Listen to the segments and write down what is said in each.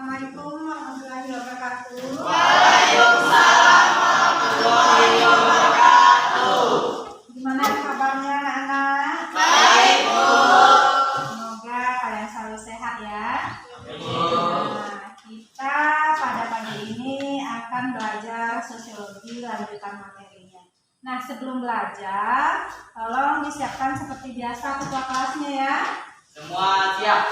Assalamualaikum warahmatullahi wabarakatuh. Waalaikumsalam warahmatullahi wabarakatuh. Gimana kabarnya anak-anak? Baik, Bu. Semoga kalian selalu sehat ya. Nah, kita pada pagi ini akan belajar sosiologi lanjutan materinya. Nah, sebelum belajar, tolong disiapkan seperti biasa ketua kelasnya ya. Semua siap.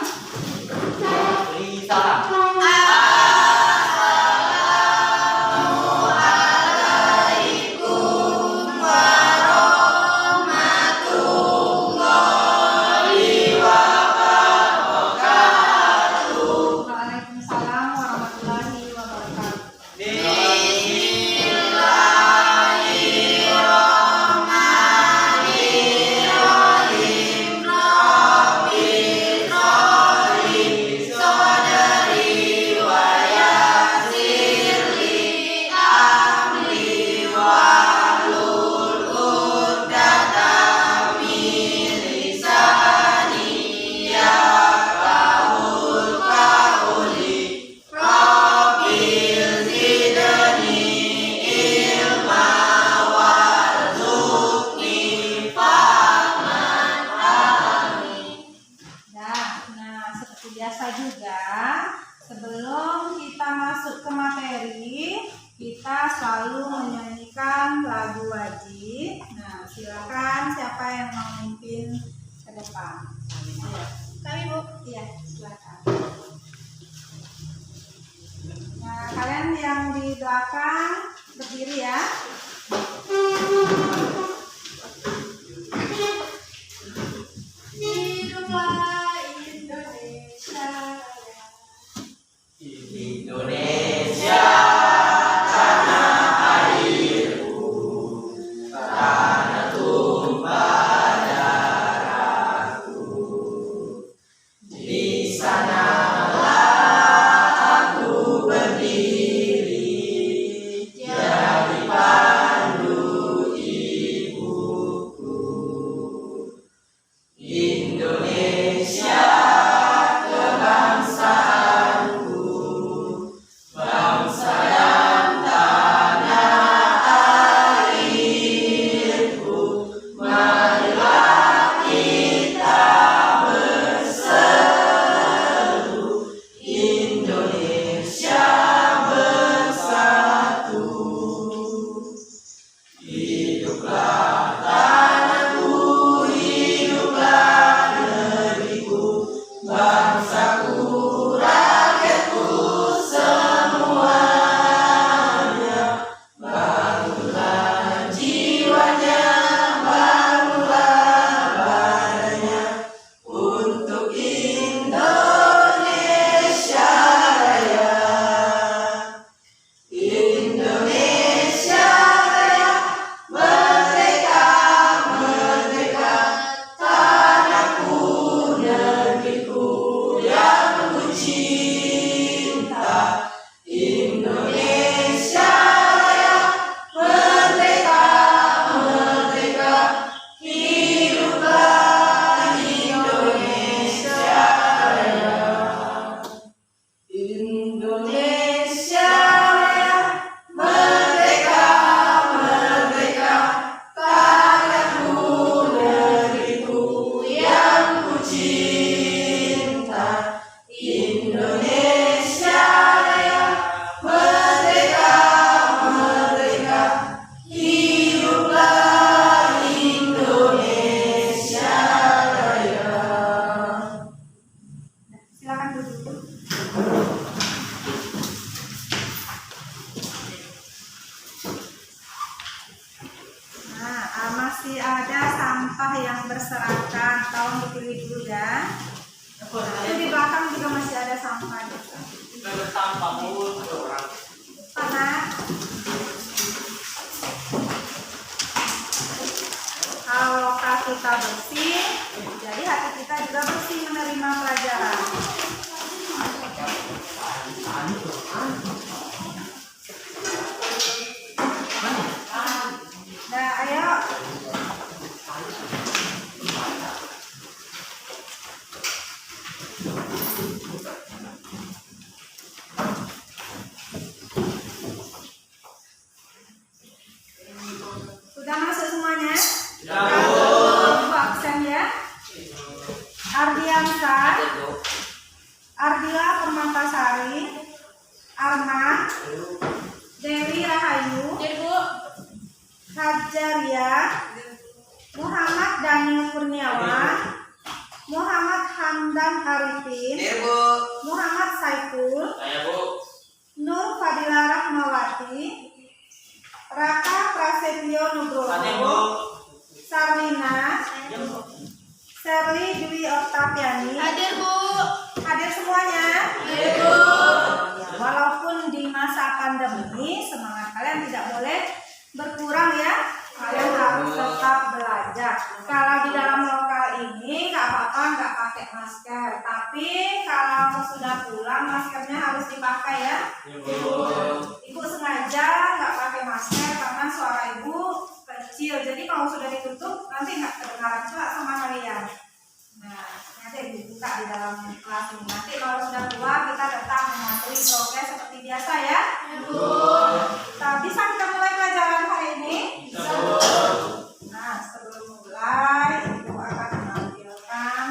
Beri salam. Waalaikumsalam warahmatullahi wabarakatuh. Nah, seperti biasa juga, sebelum kita masuk ke materi, kita selalu menyanyikan lagu wajib. Nah, silakan siapa yang mau memimpin ke depan. Kami, Bu. Iya, silakan. Nah, kalian yang di belakang berdiri ya. Hiduplah Indonesia. Indonesia tanah airku, tanah tumpah darahku. Di sanalah aku berdiri, jadi pandu ibuku. Indonesia kebangsaanku, bangsa dan tanah airku. Marilah kita berseru, Indonesia bersatu. Hiduplah tanahku, hiduplah negeriku, bangsaku, rakyatku semuanya. Bangunlah jiwanya, bangunlah badannya, untuk Indonesia Raya. Indonesia Raya, merdeka, merdeka, tanahku, negeriku yang ku cinta. Indonesia Raya, merdeka, merdeka, hiduplah Indonesia Raya. Indonesia Raya, merdeka, merdeka, tanahku, negeriku yang ku cinta. Indonesia Raya, merdeka, merdeka, hiduplah Indonesia Raya. Silakan duduk. Nah, masih ada sampah yang berserakan, tolong dipilih dulu ya. Nah, itu di belakang juga masih ada sampah. Karena kalau kita bersih, jadi hati kita juga bersih menerima pelajaran. Nah, ayo. Permatasari, Arman, Dewi Rahayu, Hajaria, Muhammad Daniel Kurniawan, Muhammad Hamdan Arifin, Muhammad Saiful, Nur Fadila Rahmawati, Raka Prasetyo Nugroho, Sarlina, Sherly Dwi Oktaviani. Hadir Bu. Hadir semuanya. Hadir Bu. Walaupun di masa pandemi, semangat kalian tidak boleh berkurang ya. Kalian harus tetap belajar. Kalau di dalam lokal ini nggak apa-apa nggak pakai masker, tapi kalau sudah pulang maskernya harus dipakai ya. Ibu sengaja nggak pakai masker karena suara ibu kecil, jadi kalau sudah ditutup nanti nggak kedengaran juga sama kalian. Nah, nanti dibuka di dalam kelas ini. Nanti kalau sudah keluar kita tetap mematuhi prokes seperti biasa ya. Bisa kita mulai pelajaran hari ini? Nah, sebelum mulai ibu akan menampilkan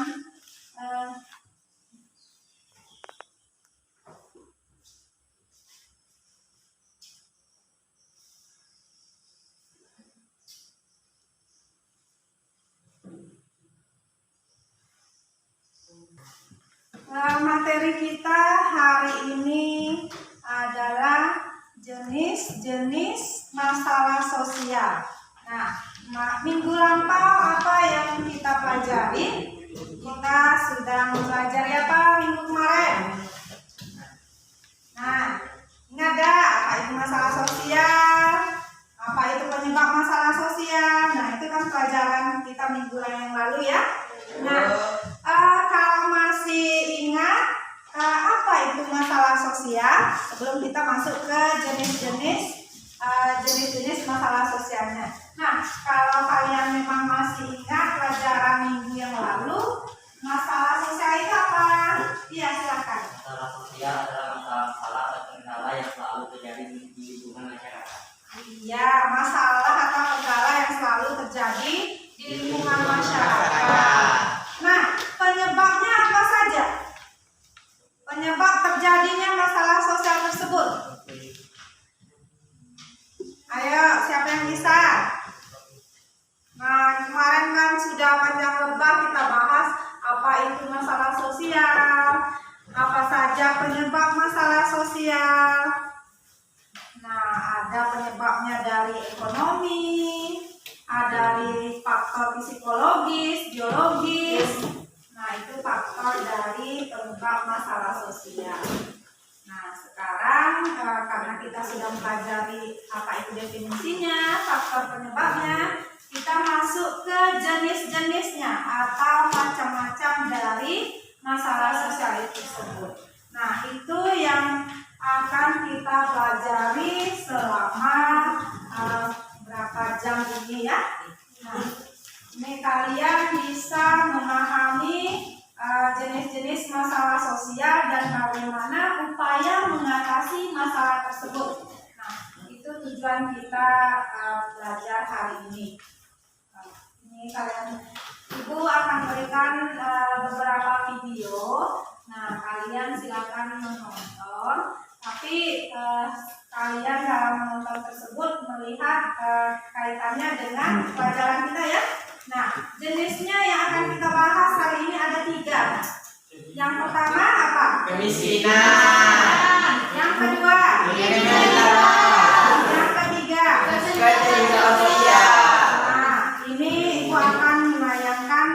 materi kita hari ini adalah jenis-jenis masalah sosial. Nah, minggu lampau apa yang kita pelajari? Kita sudah mempelajari apa minggu kemarin? Nah, ingat gak apa itu masalah sosial? Apa itu penyebab masalah sosial? Nah, itu kan pelajaran kita minggu yang lalu ya. Nah, kalau masih ingat apa itu masalah sosial, sebelum kita masuk ke jenis-jenis masalah sosialnya. Nah, kalau kalian memang masih ingat pelajaran minggu yang lalu, masalah sosial itu apa? Iya, silakan. Masalah sosial adalah masalah atau kendala yang selalu terjadi di lingkungan masyarakat. Iya, masalah atau kendala yang selalu terjadi di lingkungan masyarakat. Nah, penyebabnya apa saja? Penyebab terjadinya masalah sosial tersebut. Ayo, siapa yang bisa? Nah, kemarin kan sudah panjang lebar kita bahas apa itu masalah sosial, apa saja penyebab masalah sosial. Nah, ada penyebabnya dari ekonomi, ada dari faktor psikologis, biologis. Nah, itu faktor dari penyebab masalah sosial. Nah, sekarang karena kita sudah mempelajari apa itu definisinya, faktor penyebabnya, kita masuk ke jenis-jenisnya atau macam-macam dari masalah sosial itu tersebut. Nah, itu yang akan kita pelajari selama berapa jam ini ya. Nah, ini kalian bisa memahami jenis-jenis masalah sosial dan bagaimana upaya mengatasi masalah tersebut. Nah, itu tujuan kita belajar hari ini. Ini ibu akan berikan beberapa video. Nah, kalian silakan menonton. Tapi kalian dalam menonton tersebut melihat kaitannya dengan pelajaran kita ya. Nah, jenisnya yang akan kita bahas hari ini ada 3. Yang pertama apa? Kemiskinan. Yang kedua? Yang ketiga? Kesenjangan sosial. Nah, ini ibu akan menayangkan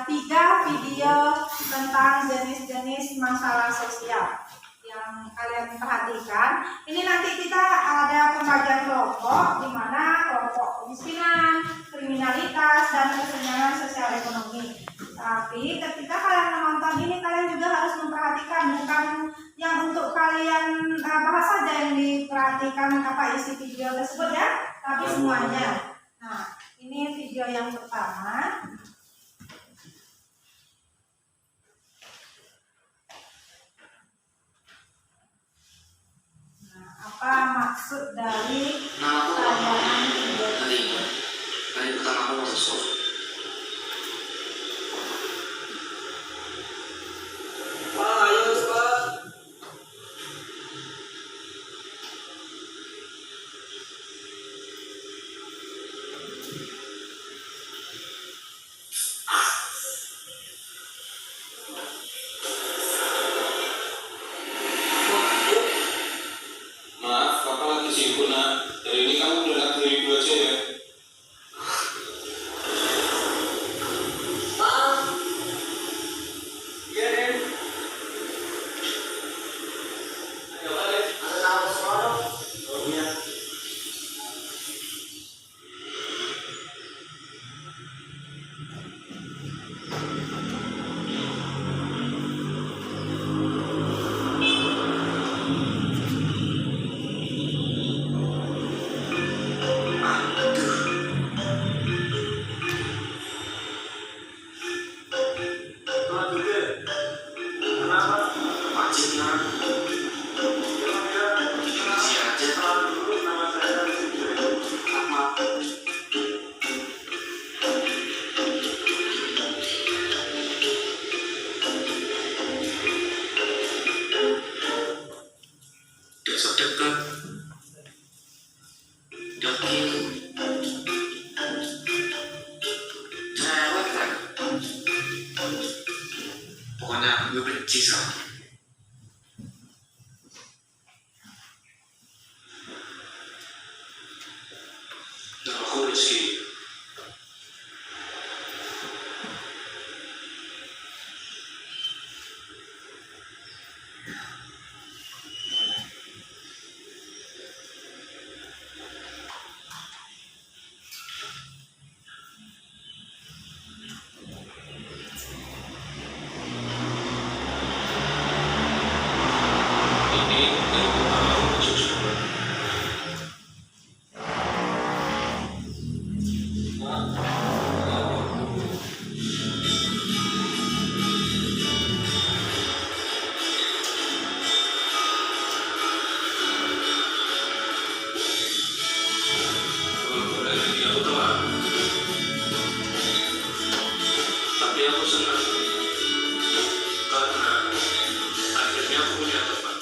3 video tentang jenis-jenis masalah sosial yang kalian perhatikan. Ini nanti kita ada pembagian kelompok, di mana kelompok kemiskinan, kriminalitas, dan kesenjangan sosial ekonomi. Tapi ketika kalian menonton ini, kalian juga harus memperhatikan, bukan yang untuk kalian bahas saja yang diperhatikan apa isi video tersebut ya, tapi semuanya. Nah, ini video yang pertama. Apa maksud dari tayangan video tersebut? Hari pertama aku masuk. Ayo cepat. ibu nak. Dari ini kamu berangkat dari ibu aja ya. Iya, Den. Ayo balik. Ada tahu sesuatu? Oh iya. Dekat, yakin, cerewet kan? Pokoknya gue benci sama dia. Dan aku Rizky. Ini dari pertama aku masuk sekolah. Dari ini aku telat. Tapi aku senang karena akhirnya aku punya teman.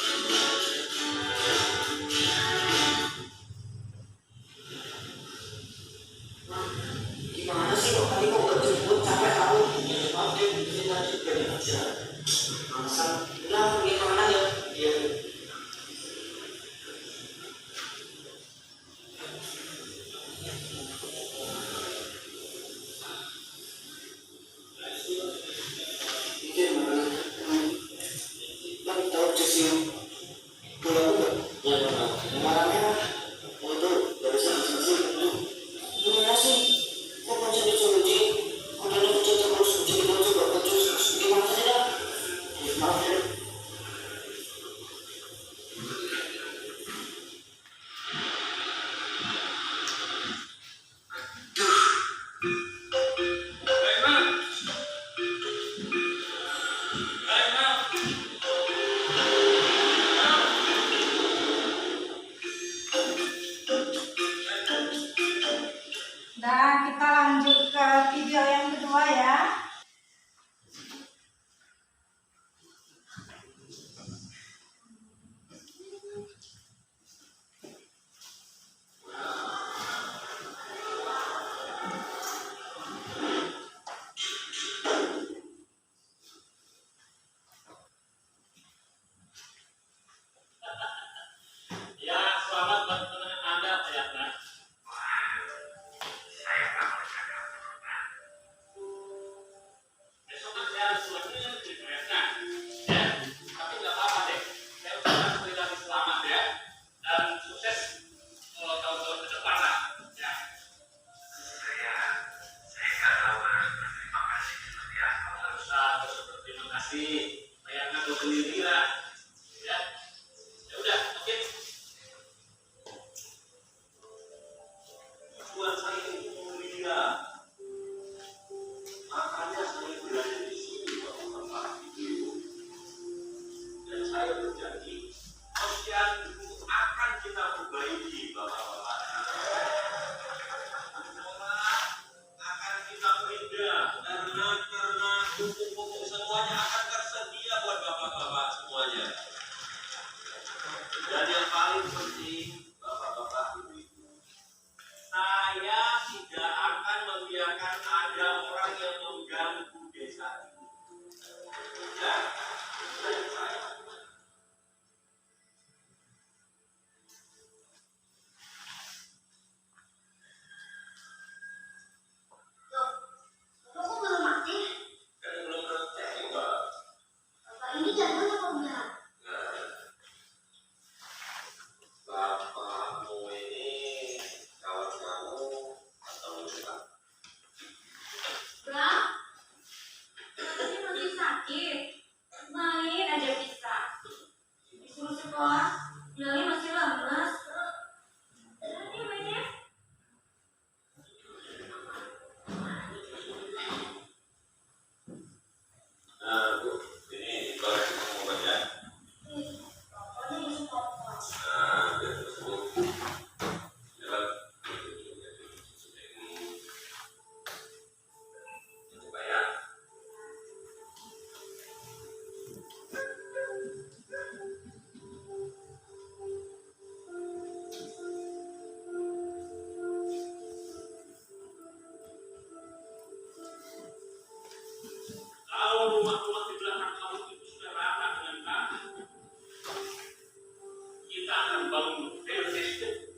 bangun real estate,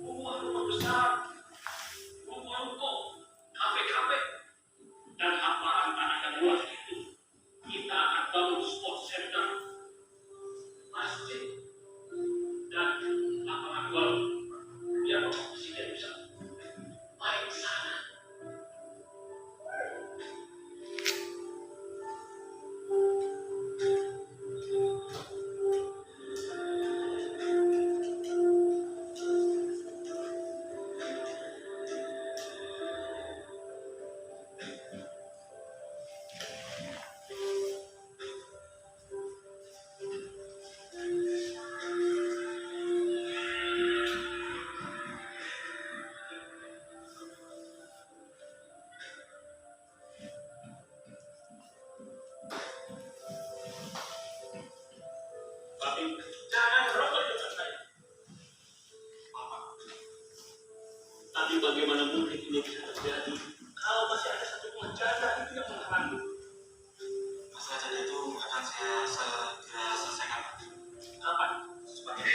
membuat rumah besar, membuat ruko, kafe-kafe, dan hamparan tanah yang luas itu kita akan bangun sport center, masjid, dan lapangan golf biar Bapak Presiden bisa main di sana. Tapi jangan merokok dengan saya. Bapak, tapi bagaimana mungkin ini bisa terjadi kalau masih ada satu penjara itu yang menghalangi? Masalah jadi itu akan saya segera selesaikan. Kapan? Sebagai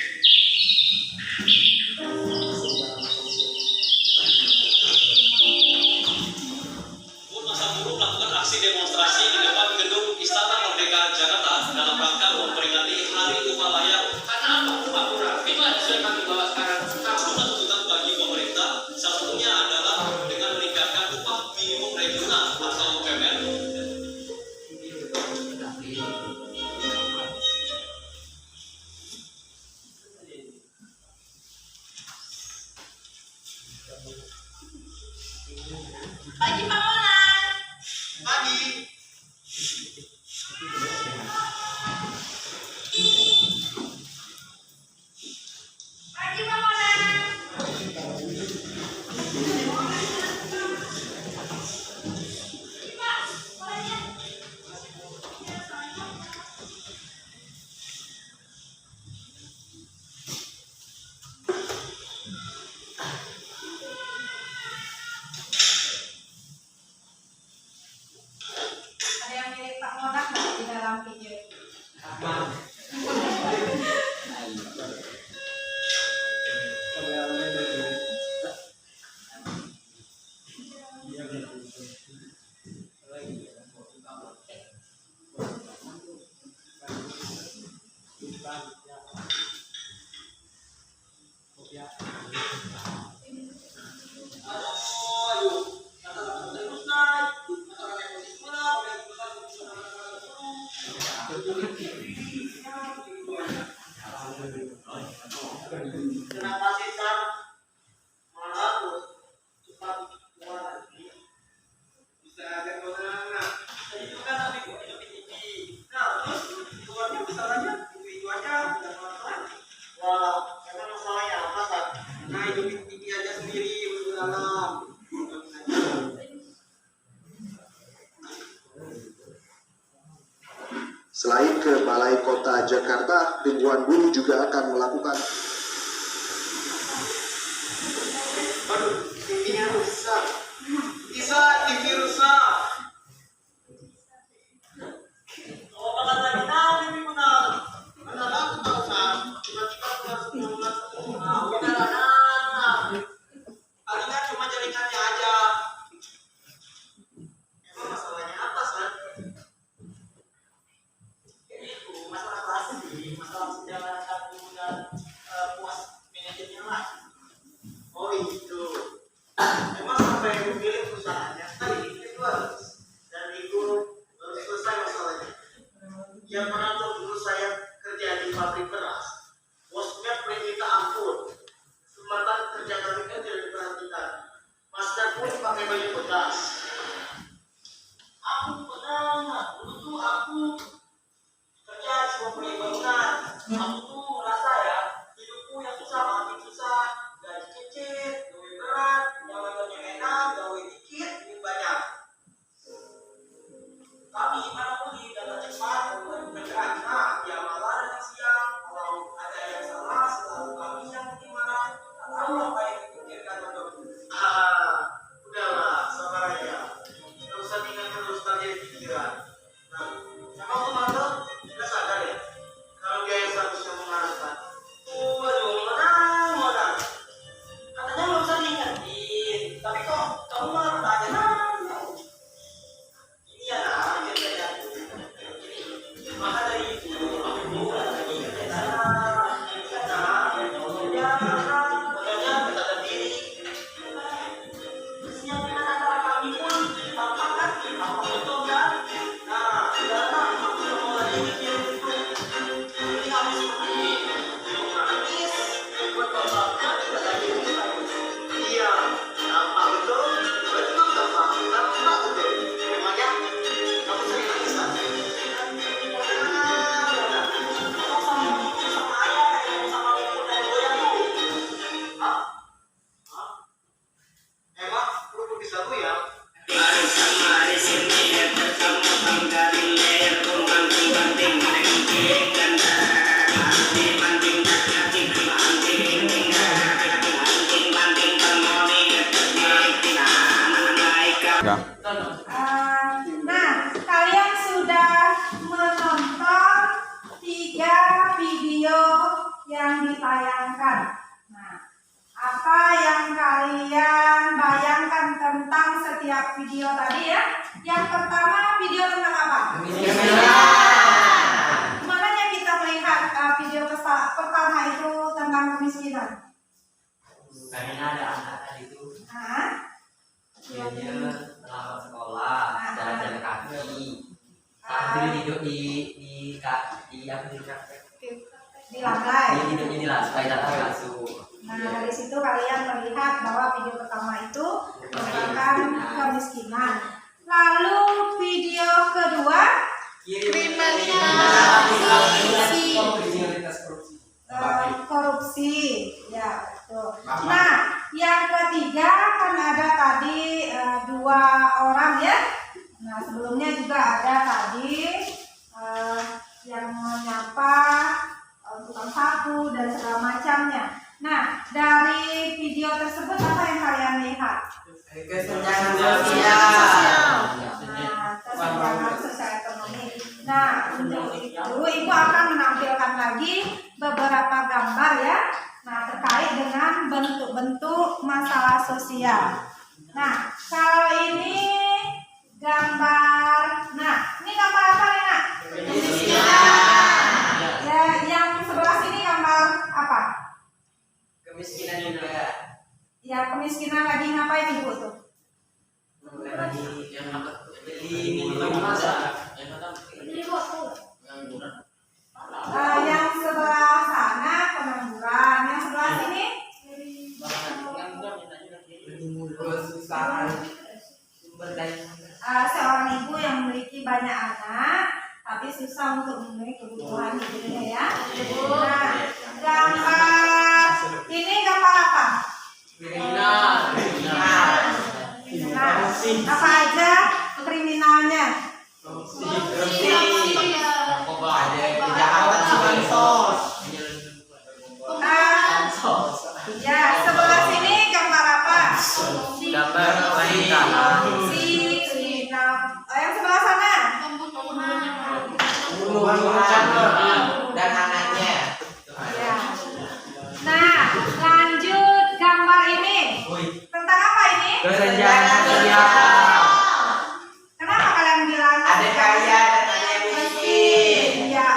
Masa buruh melakukan aksi demonstrasi di depan gedung Istana Merdeka Jakarta dalam rangka memperingati Hari Upah Layak. karena apa upah murah? Itu yang sudah kami bawa sekarang. Sejumlah tuntutan bagi pemerintah, salah satunya adalah dengan meningkatkan upah minimum regional atau UMR. Pagi Mamolan. Pagi. Pagi Mamolan. Ada yang mirip Pak Monak nggak di dalam video itu? Kenapa sih, Sam? Malah terus cepat keluar lagi. Bisa agak kemana-mana. Itu kan tadi gua hidup di TV. Nah, terus keluarnya masalahnya itu aja, bukan masalah. Wah, emang masalahnya apa, Sam? Nah, hidup di TV aja sendiri, udah dalam. Selain ke Balai Kota Jakarta, ribuan buruh juga akan melakukan Aduh, TV-nya rusak. Bisa, TV rusak. Oh, kalau tadi tahu TV menang. Mana aku tahu, Sam. Tiba-tiba keluar 19. Nah, udah lah. Palingan cuma jaringannya aja. Emang masalahnya apa, Sam? Itu masalah klasik, masalah sejarah satu dan puas manajernya lah. Oh itu. Emang sampai memilih perusahaannya tadi itu harus dan itu harus selesai masalahnya. Yang pernah dulu saya kerja di pabrik beras, bosnya minta ampun. Kesempatan kerja kami kan tidak diperhatikan. Master pun pakai baju bekas. Aku pernah dulu tuh aku kerja di sebuah proyek bangunan. Aku tuh rasa ya yang ditayangkan. Nah, apa yang kalian bayangkan tentang setiap video tadi ya? Yang pertama video tentang apa? Mananya kita melihat video pertama itu tentang kemiskinan? Karena ada anak tadi itu Nah, dia terlambat sekolah, jalan kaki, sambil tidur di lantai. Dia tidurnya di lantai tanpa kasur. Nah, dari situ kalian melihat bahwa video pertama itu merupakan kemiskinan. Lalu video kedua korupsi. Ya, betul. Nah, yang ketiga kan ada tadi 2 orang ya. Nah, sebelumnya juga ada tadi yang menyapa tukang sapu dan segala macamnya. Nah, dari video tersebut apa yang kalian lihat? Kesenjangan sosial. Nah, kesenjangan sosial ekonomi. Nah, untuk itu Ibu akan menampilkan lagi beberapa gambar ya. Nah, terkait dengan bentuk-bentuk masalah sosial. Nah, kalau ini gambar, nah ini gambar apa nih nak? Ya, yang sebelah sini gambar apa? Kemiskinan juga. Ya, kemiskinan lagi ngapain Ibu tuh? Lagi yang beli minuman masa. Yang sebelah sana pengangguran, yang sebelah sini seorang ibu yang memiliki banyak anak tapi susah untuk memenuhi kebutuhan hidupnya ya. Nah, gambar ini gambar apa? Nah, apa aja kriminalnya? Ya, sebelah sini gambar apa? Gambar wanita. Si kriminal. Yang sebelah sana? Dan anaknya. Ya. Nah, lanjut gambar ini. Tentang apa ini? Kesenjangan sosial. Kenapa kalian bilang Ada kaya dan ada yang miskin. Iya,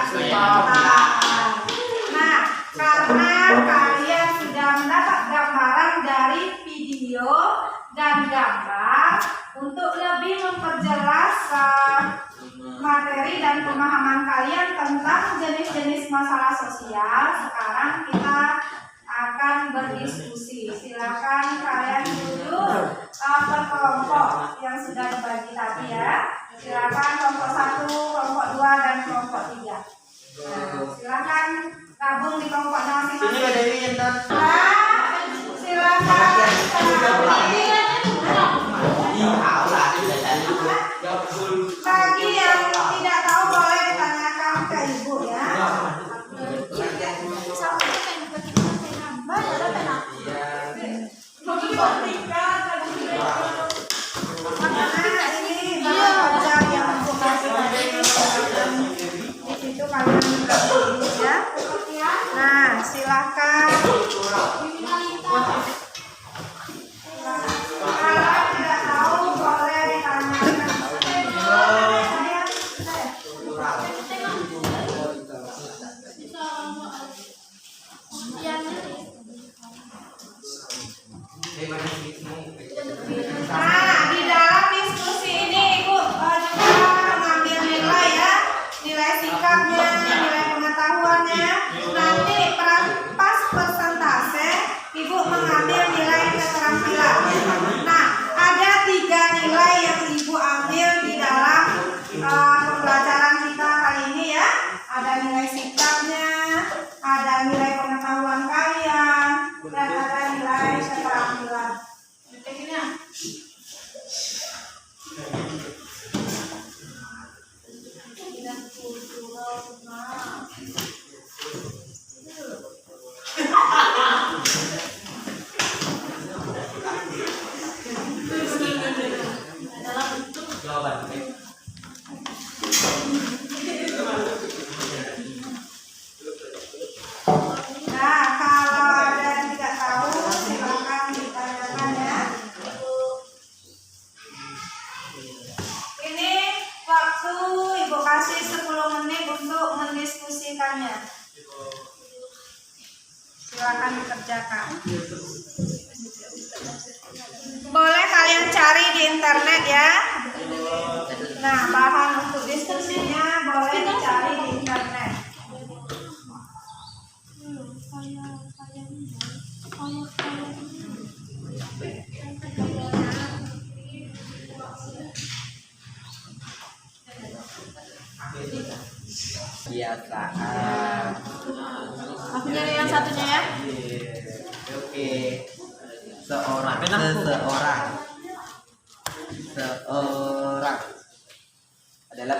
nah, karena kalian sudah mendapat gambaran dari video dan gambar untuk lebih memperjelas materi dan pemahaman kalian tentang jenis-jenis masalah sosial. Sekarang kita akan berdiskusi. Silakan kalian duduk per kelompok yang sudah dibagi tadi ya. Silakan kelompok 1, kelompok 2, dan kelompok 3. Nah, silakan gabung di kelompoknya masing-masing. Bagi yang tidak tahu boleh ditanyakan ke Ibu ya. Karena ini bahan pelajar yang Ibu kasih tadi. Di situ kalian tulis ya. Nah, silakan. Kalau tidak tahu boleh ditanyakan. Nah, di dalam diskusi ini Ibu juga mengambil nilai ya, nilai sikapnya, nilai pengetahuannya. Nanti pas persentase Ibu mengambil nilai keterampilan. Nah, ada 3 nilai yang Ibu ambil di dalam pembelajaran kita kali ini ya. Ada nilai sikapnya, ada nilai pengetahuan kalian, dan ada nilai keterampilan. silakan dikerjakan. Boleh kalian cari di internet ya. Nah, bahan untuk diskusinya boleh dicari di internet. Kebiasaan. Maksudnya yang satunya ya. Oke. Seorang adalah bentuk adalah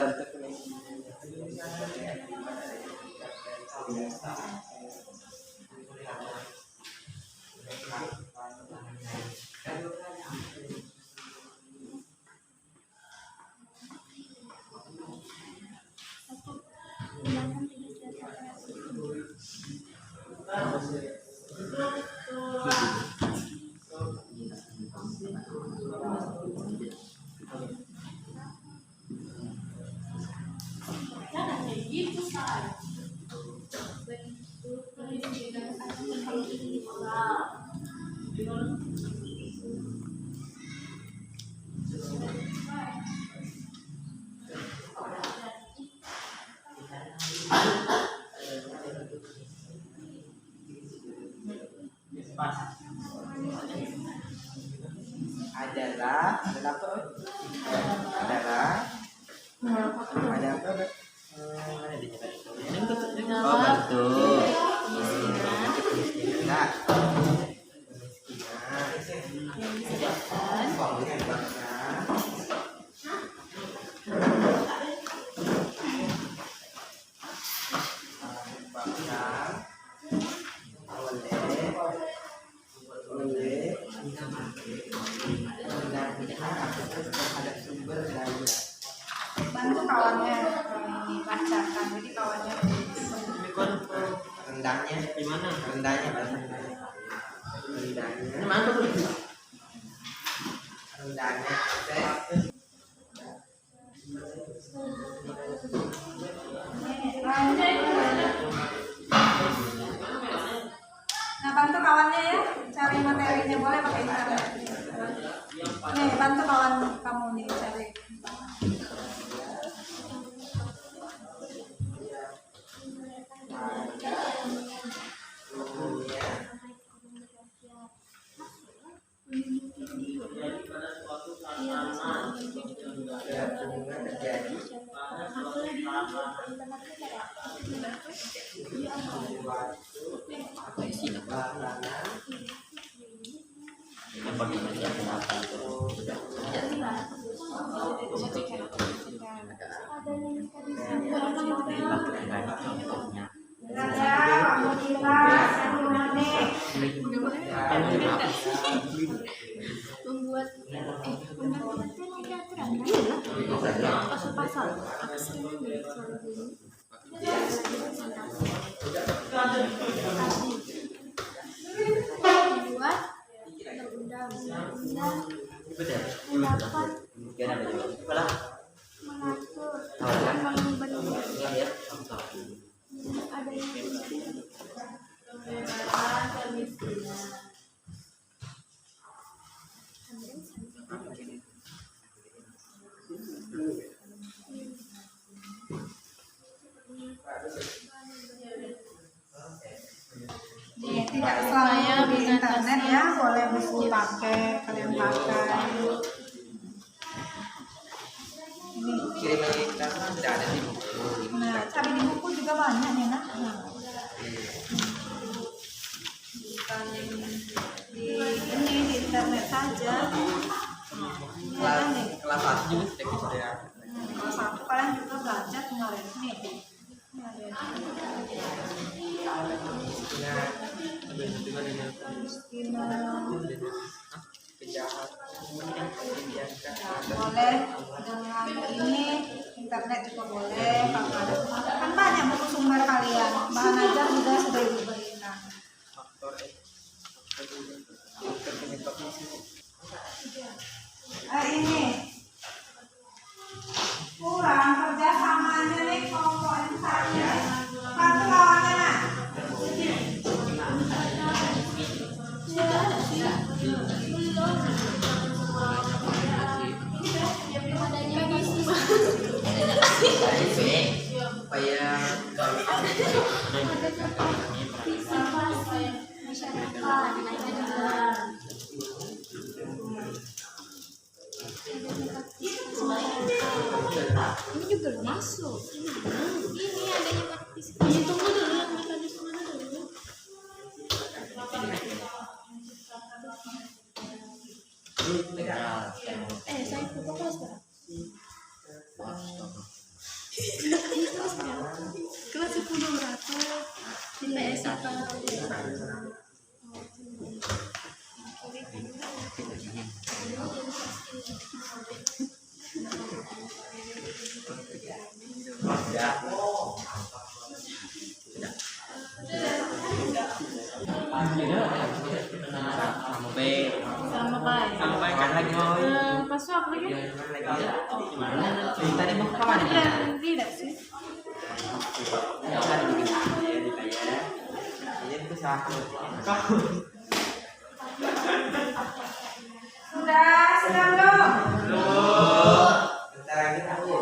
bantu kawannya ini bacakan, jadi kawannya rendangnya gimana? Rendangnya nah, bantu kawannya ya, cari materinya, boleh pakai internet. Nih, bantu kawan kamu nih cari. Tidak selalu di internet ya, boleh buku pakai, kalian pakai. Ini. Nah, cari di buku juga banyak nih nak. Nah. Bukan di ini di internet saja. Kelas 1 ya. Kelas 1 kalian juga belajar kemarin nih. Boleh dengan ini internet juga boleh, kan banyak buku sumber kalian, bahan ajar juga sudah diberikan. Ini kurang kerjasamanya nih kelompok ini saatnya. Bantu lawannya nak. Saya buka kelas berapa? Kelas 10 berapa? Di PS apa? Sampai kan lagi Pas apa lagi? tadi mau kemana? Tidak sih. Ya kan dibayar. Jadi itu satu. Sudah belum? Bentar lagi aku.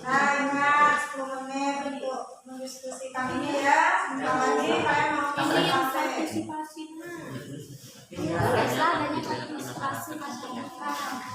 Nah, ingat 10 menit untuk mendiskusikan ini ya. Sebentar lagi kalian mau partisipasi. Biasa adanya partisipasi masyarakat.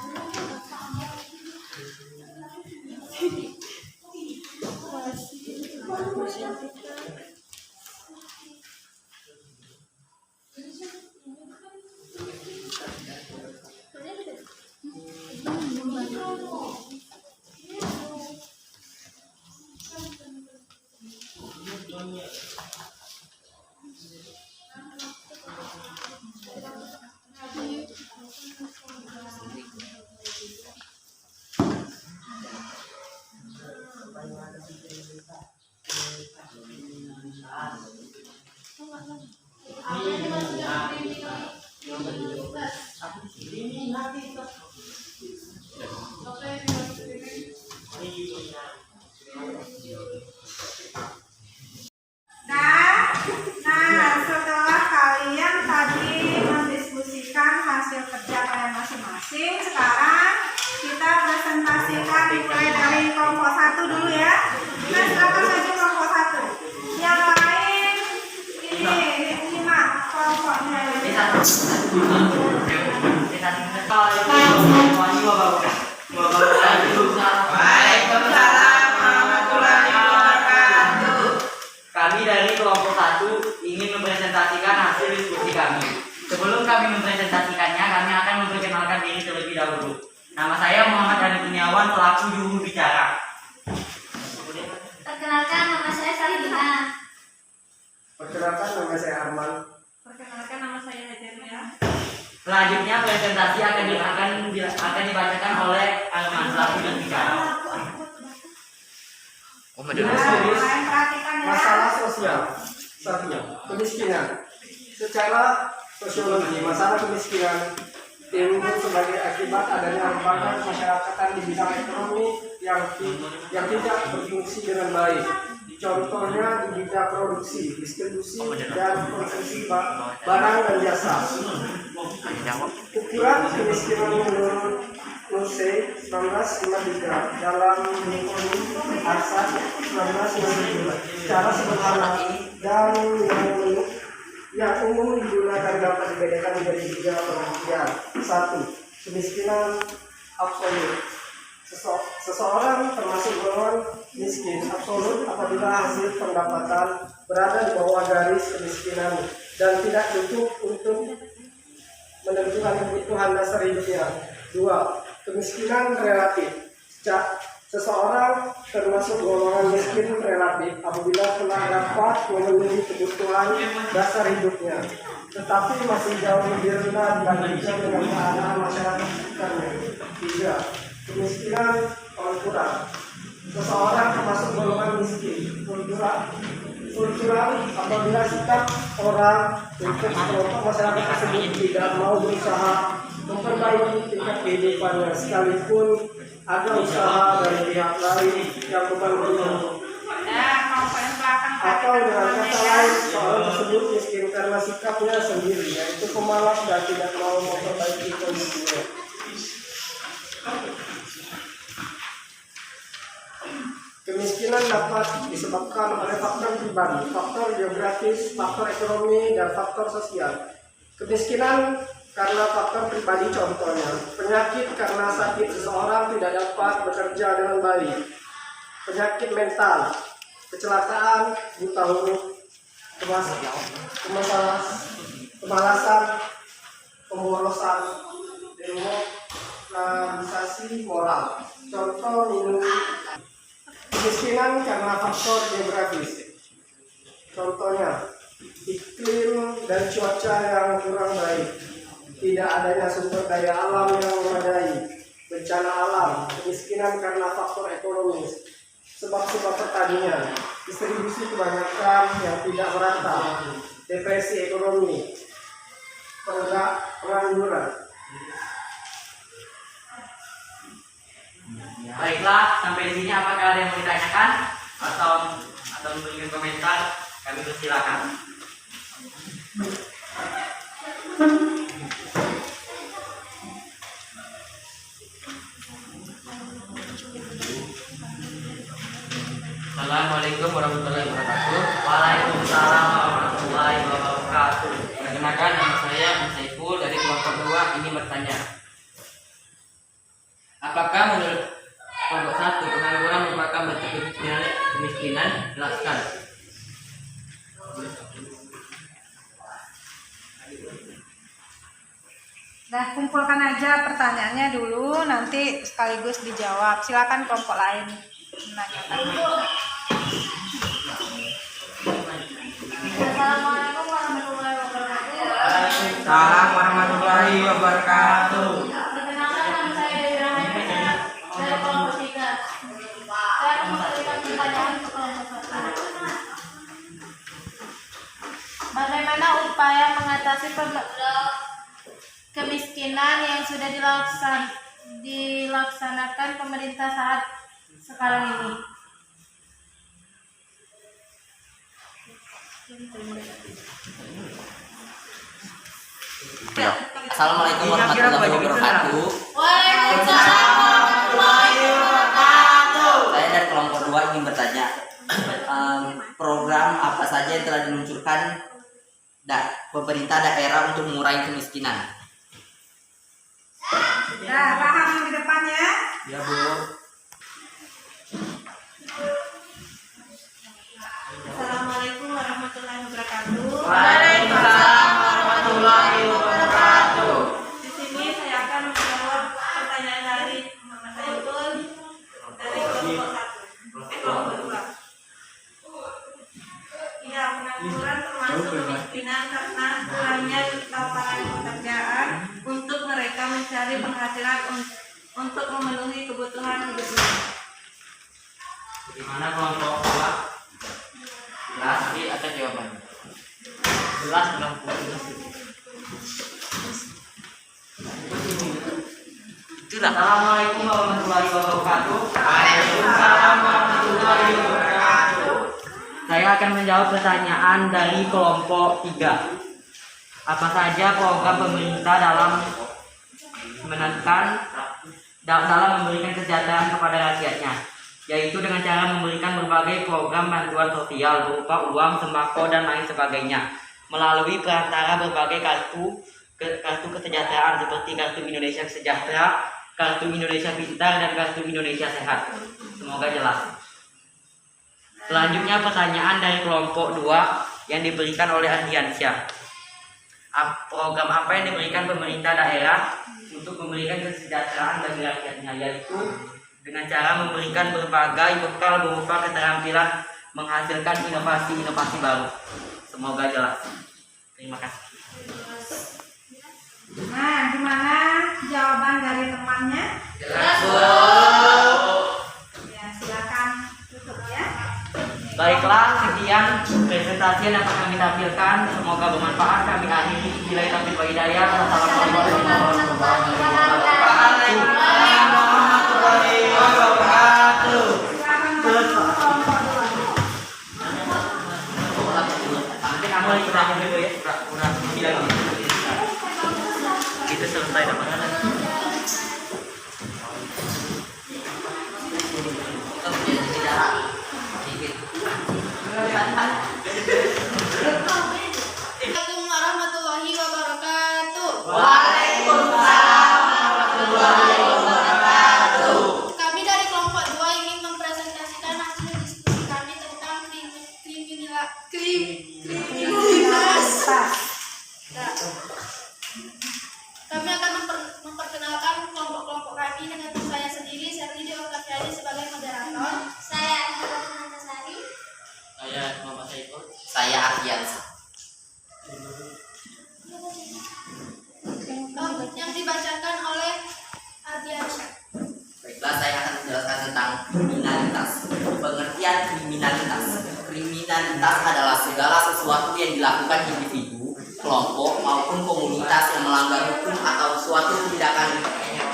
Nah, setelah kalian tadi mendiskusikan hasil kerja kalian masing-masing, sekarang kita presentasikan dimulai dari kelompok 1 dulu ya. Nah, silakan maju kelompok 1. Yang lain ini simak kelompoknya. Waalaikumsalam warahmatullahi wabarakatuh. Kami dari kelompok 1 ingin mempresentasikan hasil diskusi kami. Sebelum kami mempresentasikannya, kami akan memperkenalkan diri terlebih dahulu. Nama saya Muhammad Dhani Kurniawan, selaku juru bicara. Perkenalkan, nama saya Salina. Perkenalkan, nama saya Arman. Perkenalkan, nama saya Hajarnya. Selanjutnya presentasi akan dibacakan oleh Arman, selaku juru bicara. Kalian perhatikan ya. Masalah sosial. 1. Kemiskinan. Secara sosiologi, masalah kemiskinan timbul sebagai akibat adanya lembaga kemasyarakatan di bidang ekonomi yang tidak berfungsi dengan baik. Contohnya di bidang produksi, distribusi, dan konsumsi barang dan jasa. Ukuran kemiskinan menurut Nusay 1953 dalam buku Arsad 1997 secara sederhana dan yang umum digunakan dapat dibedakan menjadi 3 pengertian. 1. Kemiskinan absolut. Seseorang termasuk golongan miskin absolut apabila hasil pendapatan berada di bawah garis kemiskinan dan tidak cukup untuk menentukan kebutuhan dasar hidupnya. 2. Kemiskinan relatif. Seseorang termasuk golongan miskin relatif apabila telah dapat memenuhi kebutuhan dasar hidupnya, tetapi masih jauh lebih rendah dibandingkan dengan keadaan masyarakat sekitarnya. 3. Kemiskinan kultural. Seseorang termasuk golongan miskin kultural apabila sikap orang untuk kelompok masyarakat tersebut tidak mau berusaha memperbaiki tingkat kehidupannya sekalipun ada usaha dari pihak lain yang membantu. Atau dengan kata lain, seorang tersebut miskin karena sikapnya sendiri, yaitu pemalas dan tidak mau memperbaiki kondisinya. Kemiskinan dapat disebabkan oleh faktor pribadi, faktor geografis, faktor ekonomi, dan faktor sosial. Kemiskinan karena faktor pribadi contohnya, penyakit karena sakit seseorang tidak dapat bekerja dengan baik, penyakit mental, kecelakaan, buta huruf, kemalasan, pemborosan demokratisasi moral. Contoh minum kemiskinan karena faktor geografis. Contohnya, iklim dan cuaca yang kurang baik, tidak adanya sumber daya alam yang memadai, bencana alam, kemiskinan karena faktor ekonomis, sebab-sebab pertanian, distribusi kebanyakan yang tidak merata, depresi ekonomi, pengangguran. Baiklah, sampai di sini apakah ada yang mau ditanyakan atau memberikan komentar? Kami persilakan. Assalamualaikum warahmatullahi wabarakatuh. Waalaikumsalam warahmatullahi wabarakatuh. Perkenalkan, nama saya Saiful dari kelompok 2 ingin bertanya. Apakah menurut kelompok 1 pengangguran merupakan bentuk kemiskinan? Jelaskan. Nah, kumpulkan aja pertanyaannya dulu, nanti sekaligus dijawab. Silakan kelompok lain menanyakan. Assalamualaikum warahmatullahi wabarakatuh. Waalaikumsalam warahmatullahi wabarakatuh. Perkenalkan, nama saya Dewi Rahmayana dari kelompok 3. Saya akan memberikan pertanyaan ke kelompok 1. Bagaimana upaya mengatasi kemiskinan yang sudah dilaksanakan pemerintah saat sekarang ini? Assalamualaikum warahmatullahi wabarakatuh. Waalaikumsalam warahmatullahi wabarakatuh. Saya dari kelompok 2 ingin bertanya, program apa saja yang telah diluncurkan pemerintah daerah untuk mengurangi kemiskinan? Nah, paham yang di depannya? Ya, Bu. Assalamualaikum warahmatullahi wabarakatuh. Waalaikumsalam warahmatullahi wabarakatuh. Di sini saya akan menjawab pertanyaan dari Mas Saiful dari kelompok 1. Kelompok 2. Ya, pengangguran termasuk kemiskinan karena kurangnya lapangan pekerjaan untuk mereka mencari penghasilan untuk memenuhi kebutuhan hidupnya. Bagaimana kelompok 2? Jelas, nanti ada jawabannya. Jelas belum putus. Assalamualaikum warahmatullahi wabarakatuh. Waalaikumsalam warahmatullahi wabarakatuh. Saya akan menjawab pertanyaan dari kelompok 3. Apa saja program pemerintah dalam memberikan kesejahteraan kepada rakyatnya, yaitu dengan cara memberikan berbagai program bantuan sosial berupa uang, sembako, dan lain sebagainya melalui perantara berbagai kartu kesejahteraan seperti Kartu Indonesia Sejahtera, Kartu Indonesia Pintar, dan Kartu Indonesia Sehat. Semoga jelas. Selanjutnya pertanyaan dari kelompok 2 yang diberikan oleh Ardiansyah. Program apa yang diberikan pemerintah daerah untuk memberikan kesejahteraan bagi rakyatnya, yaitu dengan cara memberikan berbagai bekal berupa keterampilan menghasilkan inovasi-inovasi baru. Semoga jelas. Terima kasih. Nah, gimana jawaban dari temannya? Jelas, Bu. Ya, silakan tutup ya. Baiklah, sekian presentasi yang dapat kami tampilkan. Semoga bermanfaat. Kami akhiri. Bila taufiq wal hidayah. Wassalamualaikum warahmatullahi wabarakatuh. Silakan masuk ke kelompok 2. Nanti kamu lagi terakhir dulu ya. Udah bilang itu selesai dapat. Assalamualaikum warahmatullahi wabarakatuh. Waalaikumsalam warahmatullahi wabarakatuh. Kami dari kelompok 2 ingin mempresentasikan hasil diskusi kami tentang kriminalitas. Ardiansa. Yang dibacakan oleh Ardiansa. Baiklah, saya akan menjelaskan tentang kriminalitas. Pengertian kriminalitas. Kriminalitas adalah segala sesuatu yang dilakukan individu, kelompok, maupun komunitas yang melanggar hukum atau suatu tindakan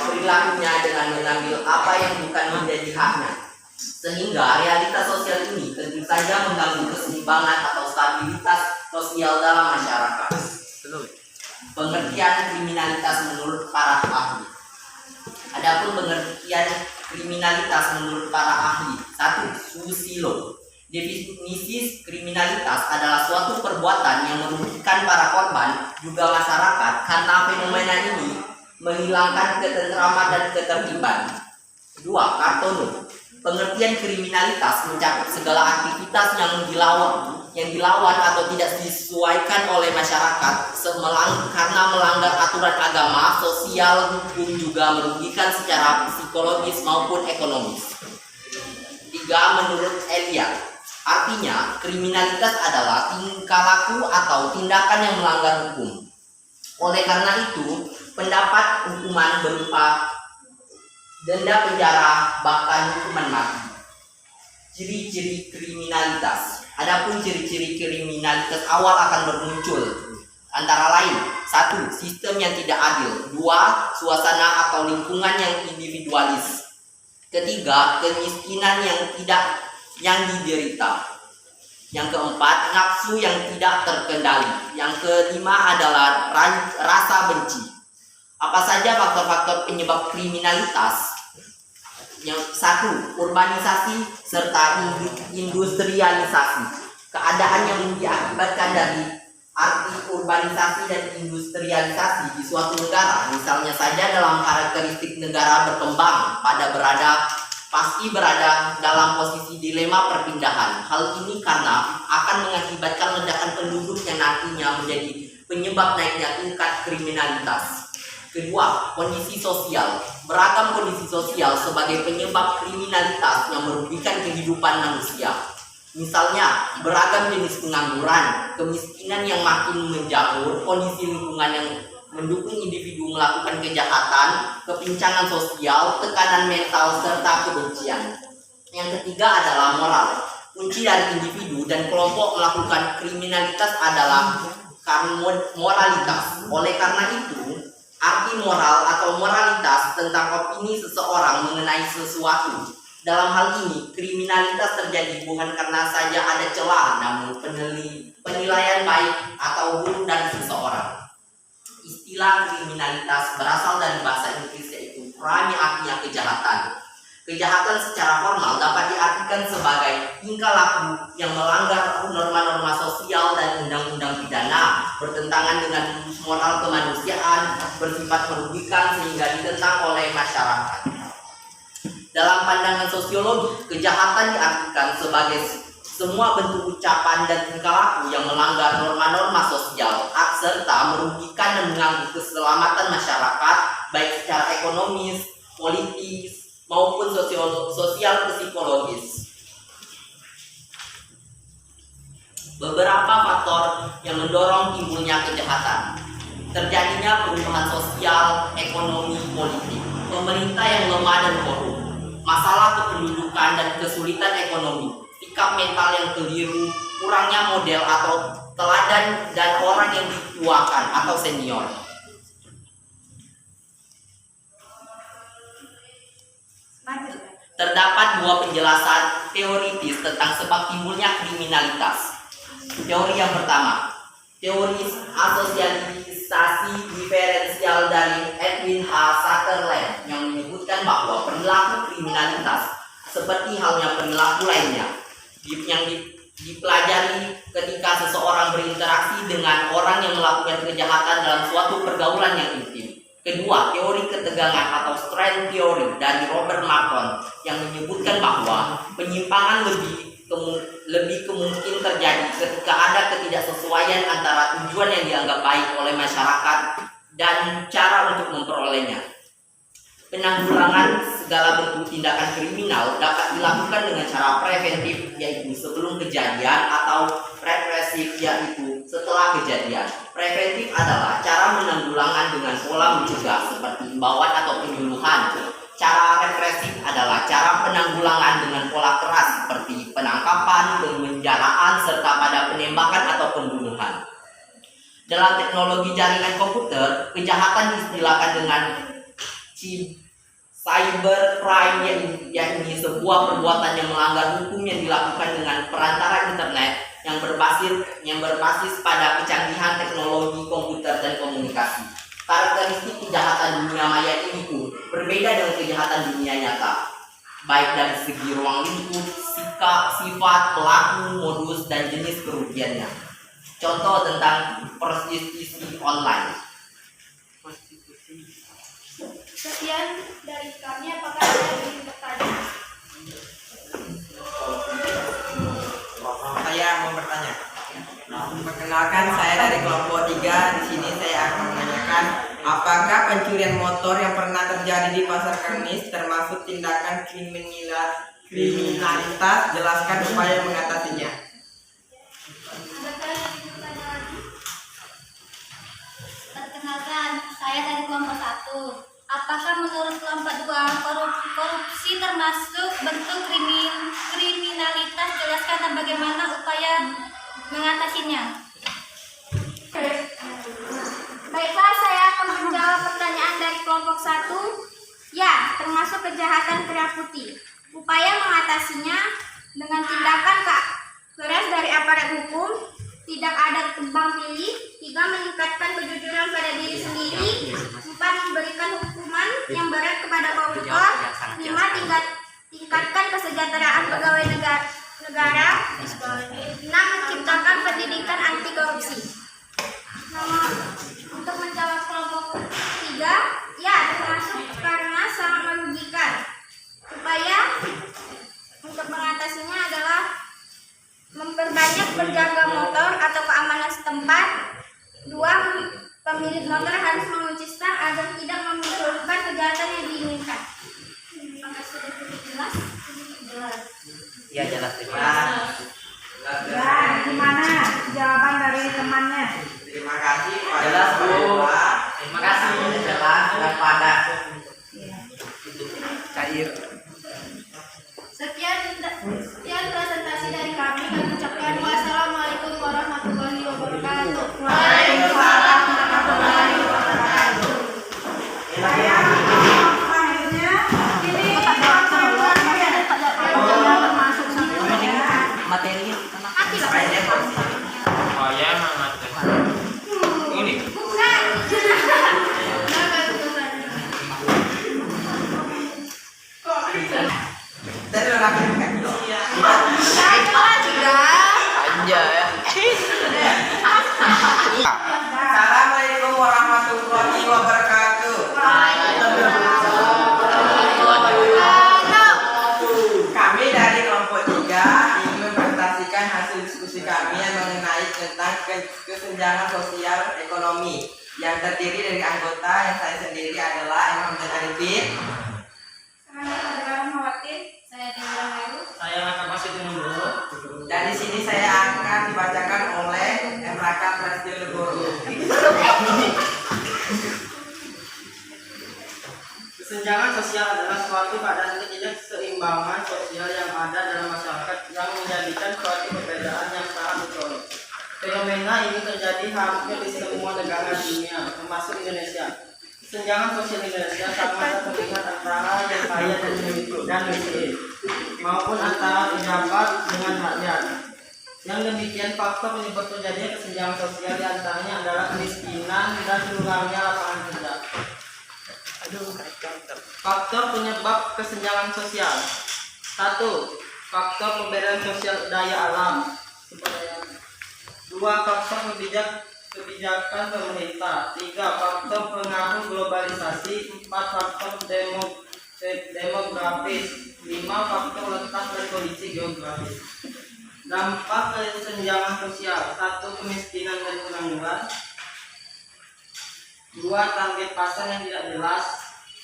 perilakunya dengan mengambil apa yang bukan menjadi haknya. Sehingga realitas sosial ini tentu saja mengganggu keseimbangan atau stabilitas sosial dalam masyarakat. Pengertian kriminalitas menurut para ahli. Adapun pengertian kriminalitas menurut para ahli. 1. Susilo. Definisi kriminalitas adalah suatu perbuatan yang merugikan para korban juga masyarakat karena fenomena ini menghilangkan ketentraman dan ketertiban. 2. Kartono. Pengertian kriminalitas mencakup segala aktivitas yang dilawan atau tidak disesuaikan oleh masyarakat karena melanggar aturan agama, sosial, hukum, juga merugikan secara psikologis maupun ekonomis. 3. Menurut Elia, artinya kriminalitas adalah tingkah laku atau tindakan yang melanggar hukum. Oleh karena itu, pendapat hukuman berupa denda penjara bahkan hukuman mati. Ciri-ciri kriminalitas. Adapun ciri-ciri kriminalitas awal akan bermuncul antara lain: 1. Sistem yang tidak adil. 2. Suasana atau lingkungan yang individualis. 3. Kemiskinan yang diderita. Yang keempat, nafsu yang tidak terkendali. Yang kelima adalah rasa benci. Apa saja faktor-faktor penyebab kriminalitas? Yang 1. Urbanisasi serta industrialisasi. Keadaan yang diakibatkan dari arti urbanisasi dan industrialisasi di suatu negara, misalnya saja dalam karakteristik negara berkembang pasti berada dalam posisi dilema perpindahan. Hal ini karena akan mengakibatkan ledakan penduduk yang nantinya menjadi penyebab naiknya tingkat kriminalitas. Kedua, kondisi sosial. Beragam kondisi sosial sebagai penyebab kriminalitas yang merugikan kehidupan manusia. Misalnya, beragam jenis pengangguran, kemiskinan yang makin menjamur, kondisi lingkungan yang mendukung individu melakukan kejahatan, kepincangan sosial, tekanan mental, serta kebencian. Yang ketiga adalah moral. Kunci dari individu dan kelompok melakukan kriminalitas adalah moralitas. Oleh karena itu, arti moral atau moralitas tentang opini seseorang mengenai sesuatu. Dalam hal ini, kriminalitas terjadi bukan karena saja ada celah, namun penilaian baik atau buruk dari seseorang. Istilah kriminalitas berasal dari bahasa Inggris, yaitu crime, artinya kejahatan. Kejahatan secara formal dapat diartikan sebagai tingkah laku yang melanggar norma-norma sosial dan undang-undang pidana, bertentangan dengan moral kemanusiaan, bersifat merugikan sehingga ditentang oleh masyarakat. Dalam pandangan sosiologi, kejahatan diartikan sebagai semua bentuk ucapan dan tingkah laku yang melanggar norma-norma sosial serta merugikan dan mengganggu keselamatan masyarakat, baik secara ekonomis, politis, maupun sosial psikologis. Beberapa faktor yang mendorong timbulnya kejahatan: terjadinya perubahan sosial, ekonomi, politik, pemerintah yang lemah dan korup, masalah kependudukan dan kesulitan ekonomi, sikap mental yang keliru, kurangnya model atau teladan dan orang yang dituakan atau senior. Terdapat dua penjelasan teoritis tentang sebab timbulnya kriminalitas. Teori yang pertama, teori asosialisasi diferensial dari Edwin H. Sutherland yang menyebutkan bahwa perilaku kriminalitas seperti halnya perilaku lainnya yang dipelajari ketika seseorang berinteraksi dengan orang yang melakukan kejahatan dalam suatu pergaulan yang intim. Kedua, teori ketegangan atau strength theory dari Robert Marcon yang menyebutkan bahwa penyimpangan lebih kemungkin terjadi ketika ada ketidaksesuaian antara tujuan yang dianggap baik oleh masyarakat dan cara untuk memperolehnya. Penanggulangan segala bentuk tindakan kriminal dapat dilakukan dengan cara preventif, yaitu sebelum kejadian, atau represif, yaitu setelah kejadian. Preventif adalah cara penanggulangan dengan pola mencegah seperti imbauan atau penyuluhan. Cara represif adalah cara penanggulangan dengan pola keras seperti penangkapan, pemenjaraan, serta pada penembakan atau pembunuhan. Dalam teknologi jaringan komputer, kejahatan diistilahkan dengan cybercrime, yakni sebuah perbuatan yang melanggar hukum yang dilakukan dengan perantara internet yang berbasis pada kecanggihan teknologi komputer dan komunikasi. Karakteristik kejahatan dunia maya ini pun berbeda dengan kejahatan dunia nyata, baik dari segi ruang lingkup, sifat pelaku, modus, dan jenis kerugiannya. Contoh tentang prostitusi online. Sekian dari kami, apakah ada yang ingin bertanya? Saya mau bertanya. Perkenalkan, saya dari kelompok 3. Di sini saya akan menanyakan, apakah pencurian motor yang pernah terjadi di Pasar Kemis termasuk tindakan kriminalitas? Jelaskan upaya mengatasinya. Perkenalkan, saya dari kelompok 1. Apakah menurut kelompok 2 korupsi termasuk bentuk kriminalitas? Jelaskan bagaimana upaya mengatasinya. Baiklah, saya akan menjawab pertanyaan dari kelompok 1. Ya, termasuk kejahatan kera putih. Upaya mengatasinya dengan tindakan keras dari aparat hukum, tidak ada tebang pilih, 3 meningkatkan kejujuran pada diri sendiri, 4 memberikan hukuman yang berat kepada koruptor, 5 tingkatkan kesejahteraan pegawai negara, 6 menciptakan pendidikan anti korupsi. Untuk menjawab kelompok 3, ya termasuk karena sangat merugikan. Upaya untuk mengatasinya adalah memperbanyak penjaga motor atau keamanan setempat. 2, pemilik motor harus mengunci stang agar tidak memunculkan kejahatan yang diinginkan. Apakah sudah cukup jelas? Jelas. Ya, jelas. Terima kasih. Ya, gimana jawaban dari temannya? Terima kasih Pak. Jelas, Bu. Terima kasih. Jelas dan padat. Cair. Sekian presentasi dari kami. Kami ucapkan wassalamualaikum warahmatullahi wabarakatuh. Waalaikumsalam warahmatullahi wabarakatuh. Saya selanjutnya ini termasuk Materi Tadi udah rapi kan? Assalamualaikum warahmatullahi wabarakatuh. Kami dari kelompok 3 ingin mempresentasikan hasil diskusi kami yang mengenai tentang kesenjangan sosial ekonomi yang terdiri dari anggota yang saya sendiri adalah Imam Arifin. Saya akan masih menunggu. Dan di sini saya akan dibacakan oleh Emraka Prasetyo. Kesenjangan sosial adalah suatu keadaan ketidakseimbangan sosial yang ada dalam masyarakat yang menjadikan suatu perbedaan yang sangat mencolok. Fenomena ini terjadi hampir di semua negara dunia, termasuk Indonesia. Kesenjangan sosial Indonesia sangat terlihat antara yang kaya dan miskin, maupun antara pejabat dengan rakyat. Yang demikian faktor penyebab terjadinya kesenjangan sosial diantaranya adalah kemiskinan dan kurangnya lapangan kerja. Faktor penyebab kesenjangan sosial. 1. Faktor pemberdayaan sosial daya alam. 2. Faktor kebijakan pemerintah. 3. Faktor pengaruh globalisasi. 4. Faktor demografis. 5. Faktor letak dan kondisi geografis. Dampak kesenjangan sosial. 1. Kemiskinan dan pengangguran. 2. Target pasar yang tidak jelas.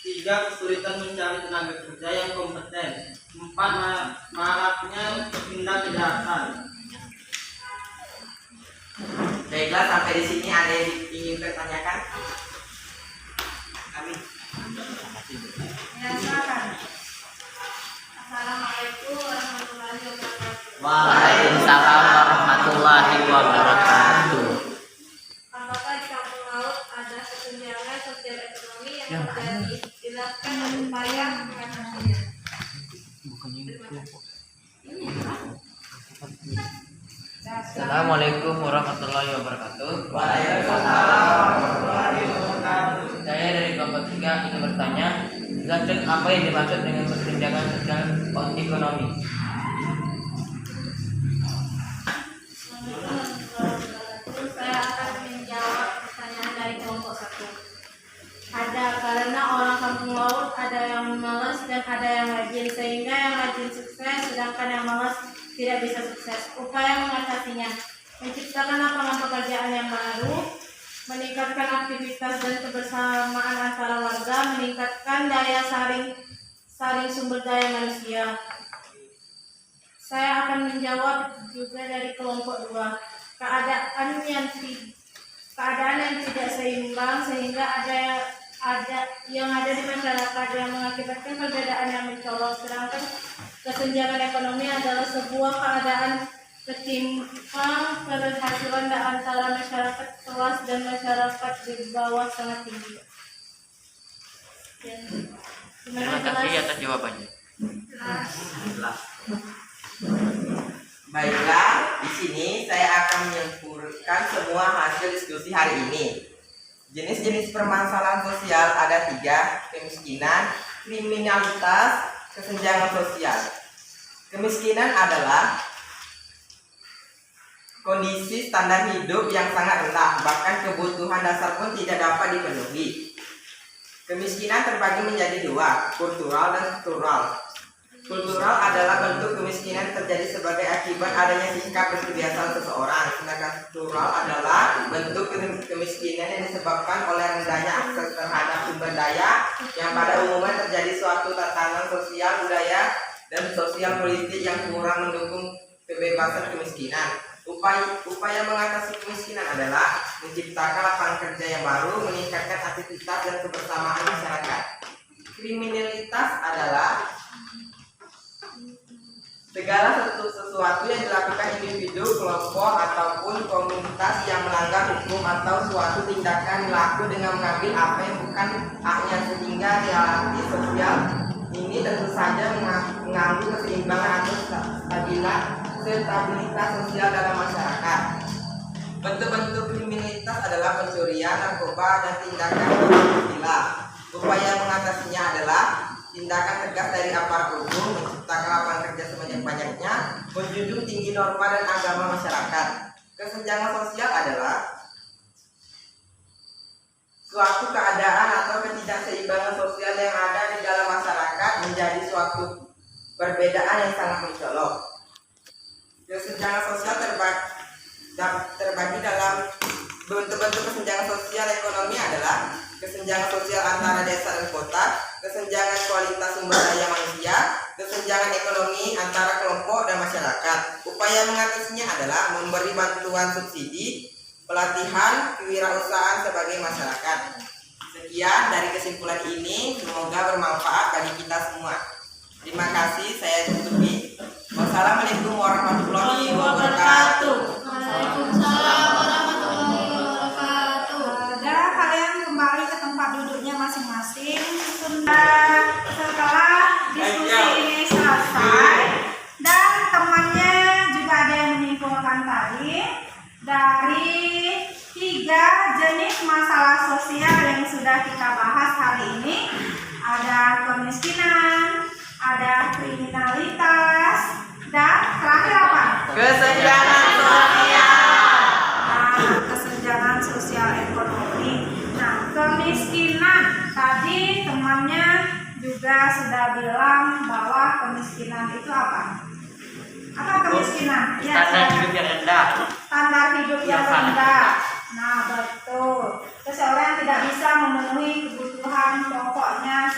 3. Kesulitan mencari tenaga kerja yang kompeten. 4. Maraknya tindak kejahatan. Baiklah, sampai di sini ada yang ingin bertanyakan? Kami. Ya, silakan. Assalamualaikum warahmatullahi wabarakatuh. Waalaikumsalam warahmatullahi wabarakatuh. Apakah di kampung laut ada kesenjangan sosial ekonomi yang terjadi? Jelaskan dan upaya mengatasinya. Assalamualaikum warahmatullahi wabarakatuh. Waalaikumsalam warahmatullahi wabarakatuh. Saya dari kelompok 3 ingin bertanya, jelaskan apa yang dimaksud dengan kesenjangan sosial ekonomi. Saya akan menjawab pertanyaan dari kelompok 1. Ada, karena orang kampung laut ada yang malas dan ada yang rajin, sehingga yang rajin sukses sedangkan yang malas tidak bisa sukses. Upaya mengatasinya: menciptakan lapangan pekerjaan yang baru, meningkatkan aktivitas dan kebersamaan antara warga, meningkatkan daya saring sumber daya manusia. Saya akan menjawab juga dari kelompok 2. Keadaan yang tidak seimbang sehingga ada yang ada di masyarakat yang mengakibatkan perbedaan yang mencolok, sedangkan kesenjangan ekonomi adalah sebuah keadaan ketimpang penghasilan antara masyarakat kelas dan masyarakat di bawah sangat tinggi. Terima kasih atas jawabannya. Baiklah, di sini saya akan menyimpulkan semua hasil diskusi hari ini. Jenis-jenis permasalahan sosial ada 3: kemiskinan, kriminalitas, kesenjangan sosial. Kemiskinan adalah kondisi standar hidup yang sangat rendah, bahkan kebutuhan dasar pun tidak dapat dipenuhi. Kemiskinan terbagi menjadi 2, kultural dan struktural. Kultural adalah bentuk kemiskinan terjadi sebagai akibat adanya sikap dan kebiasaan seseorang, sedangkan struktural adalah bentuk kemiskinan yang disebabkan oleh rendahnya akses terhadap sumber daya yang pada umumnya terjadi suatu tatanan sosial, budaya, dan sosial politik yang kurang mendukung kebebasan kemiskinan. Upaya mengatasi kemiskinan adalah menciptakan lapangan kerja yang baru, meningkatkan aktivitas dan kebersamaan masyarakat. Kriminalitas adalah segala sesuatu yang dilakukan individu, kelompok, ataupun komunitas yang melanggar hukum atau suatu tindakan dilakukan dengan mengambil apa yang bukan haknya, sehingga relasi sosial ini tentu saja mengganggu keseimbangan atau stabilitas sosial dalam masyarakat. Bentuk-bentuk kriminalitas adalah pencurian, narkoba, dan tindakan asusila. Upaya mengatasinya adalah tindakan tegas dari aparat hukum, menciptakan lapangan kerja sebanyak-banyaknya, menjunjung tinggi norma dan agama masyarakat. Kesenjangan sosial adalah suatu keadaan atau ketidakseimbangan sosial yang ada di dalam masyarakat menjadi suatu perbedaan yang sangat mencolok. Kesenjangan sosial terbagi dalam bentuk-bentuk kesenjangan sosial ekonomi adalah kesenjangan sosial antara desa dan kota, kesenjangan kualitas sumber daya manusia, kesenjangan ekonomi antara kelompok dan masyarakat. Upaya mengatasinya adalah memberi bantuan subsidi, pelatihan, kewirausahaan sebagai masyarakat. Sekian dari kesimpulan ini, semoga bermanfaat bagi kita semua. Terima kasih, saya tutupi. Wassalamualaikum warahmatullahi wabarakatuh. Waalaikumsalam warahmatullahi wabarakatuh. Dan kalian kembali ke tempat duduknya masing-masing. Setelah diskusi ini selesai dan temannya juga ada yang menyimpulkan tadi dari 3 jenis masalah sosial yang sudah kita bahas hari ini, ada kemiskinan, ada kriminalitas, dan terakhir apa? Kesenjangan sosial. Kesenjangan sosial ekonomi. Nah, kemiskinan tadi temannya juga sudah bilang bahwa kemiskinan itu apa? Apa kemiskinan? Standar hidup yang rendah. Standar hidup yang rendah. Nah, betul. Seseorang yang tidak bisa memenuhi kebutuhan pokoknya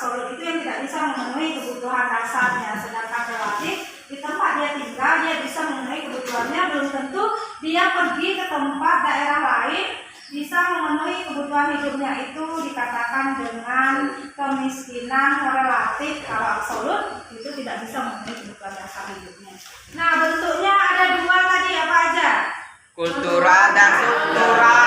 absolut itu yang tidak bisa memenuhi kebutuhan dasarnya, sedangkan relatif di tempat dia tinggal dia bisa memenuhi kebutuhannya, belum tentu dia pergi ke tempat daerah lain bisa memenuhi kebutuhan hidupnya. Itu dikatakan dengan kemiskinan relatif. Kalau absolut itu tidak bisa memenuhi kebutuhan dasar hidupnya. Nah, bentuknya ada dua tadi, apa aja? Kultural dan struktural.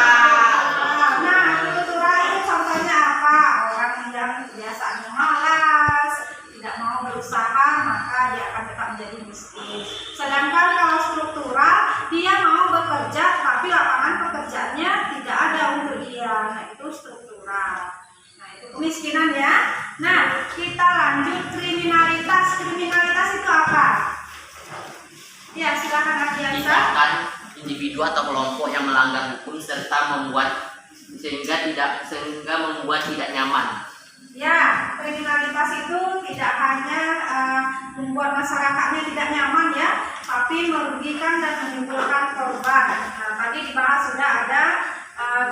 Nah, kultural itu contohnya apa? Orang yang kebiasaannya malas, tidak mau berusaha, maka dia akan tetap menjadi miskin. Sedangkan kalau struktural, dia mau bekerja, tapi lapangan pekerjaannya tidak ada untuk dia. Nah, itu struktural. Nah, itu kemiskinan ya. Nah, kita lanjut kriminalitas. Kriminalitas itu apa? Ya, silakan Ardiansa. Tindakan individu atau kelompok yang melanggar hukum serta membuat membuat tidak nyaman. Ya, kriminalitas itu tidak hanya membuat masyarakatnya tidak nyaman ya, tapi merugikan dan menimbulkan korban. Nah, tadi dibahas sudah ada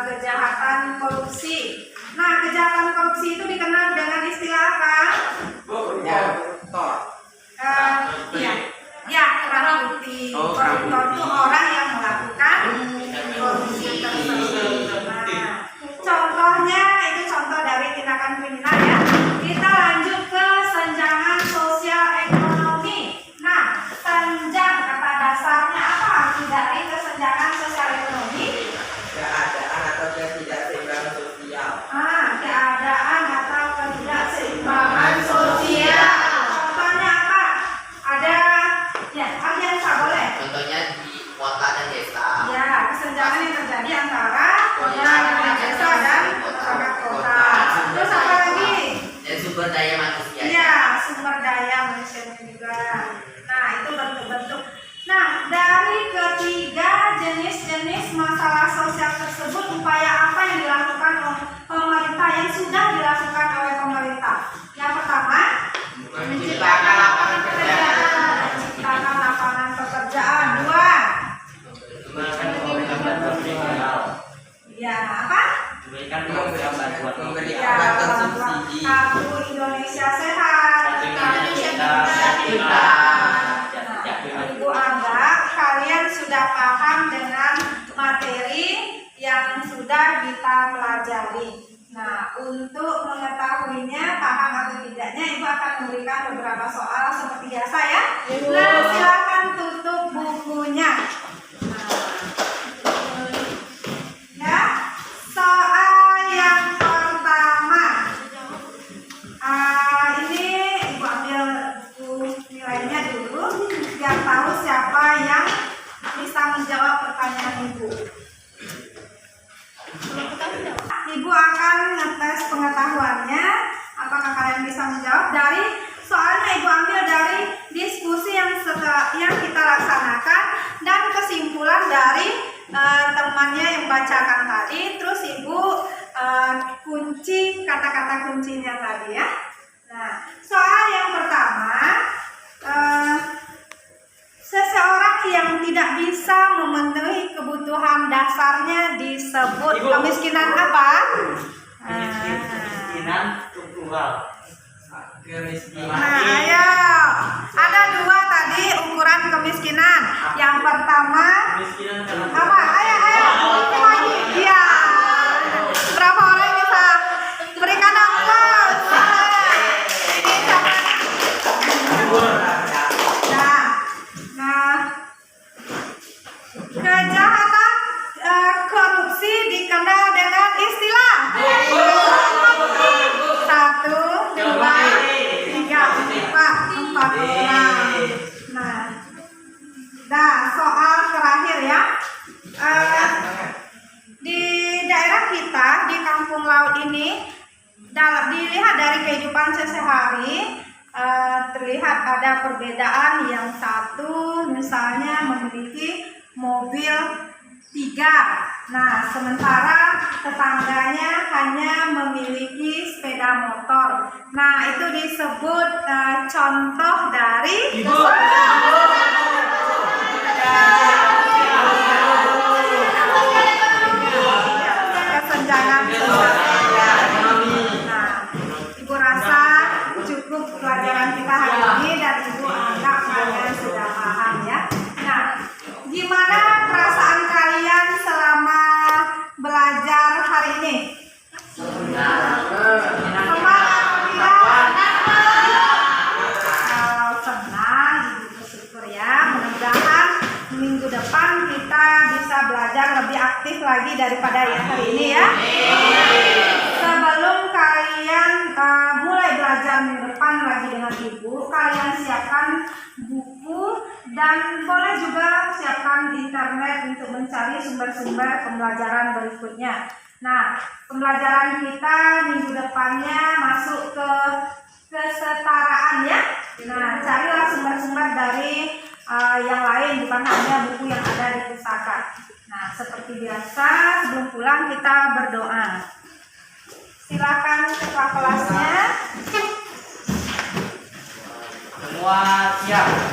kejahatan korupsi. Nah, kejahatan korupsi itu dikenal dengan istilah apa? Ya, kerang putih. Koruptor itu orang yang melakukan korupsi tersebut. Nah, contohnya itu contoh dari tindakan kriminal ya. Kita lanjut ke senjangan sosial ekonomi. Nah, senjang kata dasarnya apa arti dari kesenjangan sosial ekonomi? Keadaan atau ketidakseimbangan sosial. Keadaan atau ketidakseimbangan sosial. Contohnya apa? Ada ya, Ardiansa boleh. Contohnya di kota dan desa. Ya, kesenjangan yang terjadi antara kota dan desa dan masyarakat kota. Terus apa lagi? Dan sumber daya manusia. Iya, sumber daya manusianya juga. Nah, itu bentuk-bentuk. Nah, dari ketiga jenis-jenis masalah sosial tersebut, upaya apa yang dilakukan oleh pemerintah, yang sudah dilakukan oleh pemerintah? Yang pertama, menciptakan lapangan pekerjaan. Menciptakan lapangan pekerjaan. Dua, ya apa? Memberikan program bantuan Memberikan bantuan subsidi. Kartu Indonesia Sehat. Ibu anggap kalian sudah paham dengan materi yang sudah kita pelajari. Nah, untuk mengetahuinya paham atau tidaknya, Ibu akan memberikan beberapa soal seperti biasa ya. Nah, silakan tutup bukunya. Ya, soal yang pertama. Ini Ibu ambil buku nilainya dulu biar tahu siapa yang bisa menjawab pertanyaan Ibu. Ibu akan ngetes pengetahuannya. Apakah kalian bisa menjawab? Dari soalnya Ibu ambil dari diskusi yang kita laksanakan dan kesimpulan dari temannya yang bacakan tadi. Terus Ibu kunci kata-kata kuncinya tadi ya. Nah, soal yang pertama, seseorang yang tidak bisa memenuhi kebutuhan dasarnya disebut kemiskinan apa? kemiskinan struktural. Nah, ayo. Ada dua tadi ukuran kemiskinan. Yang pertama apa? Ayo. Iya. Berapa orang bisa berikan aplaus? Nah, kejahatan korupsi dikenal dengan istilah 1, 2, 3, 4 orang. Nah, soal terakhir ya. Di daerah kita di Kampung Laut ini, dilihat dari kehidupan sehari-hari, terlihat ada perbedaan. Yang satu misalnya memiliki mobil 3. Nah, sementara tetangganya hanya memiliki sepeda motor. Nah, itu disebut contoh dari kesenjangan sosial. Nah, Ibu rasa pelajaran kita hari ini dan Ibu anggap kalian sudah paham ya. Nah, gimana perasaan kalian selama belajar hari ini? Semangat tidak? Kalau senang, Ibu bersyukur ya. Mudah-mudahan minggu depan kita bisa belajar lebih aktif lagi daripada yang hari ini ya. Sebelum kalian mulai belajar minggu depan lagi dengan Ibu, kalian siapkan buku dan boleh juga siapkan internet untuk mencari sumber-sumber pembelajaran berikutnya. Nah, pembelajaran kita minggu depannya masuk ke kesetaraan ya. Nah, carilah sumber-sumber dari yang lain, bukan hanya buku yang ada di pustaka. Nah, seperti biasa sebelum pulang kita berdoa. Silakan ketua kelasnya. Semua siap.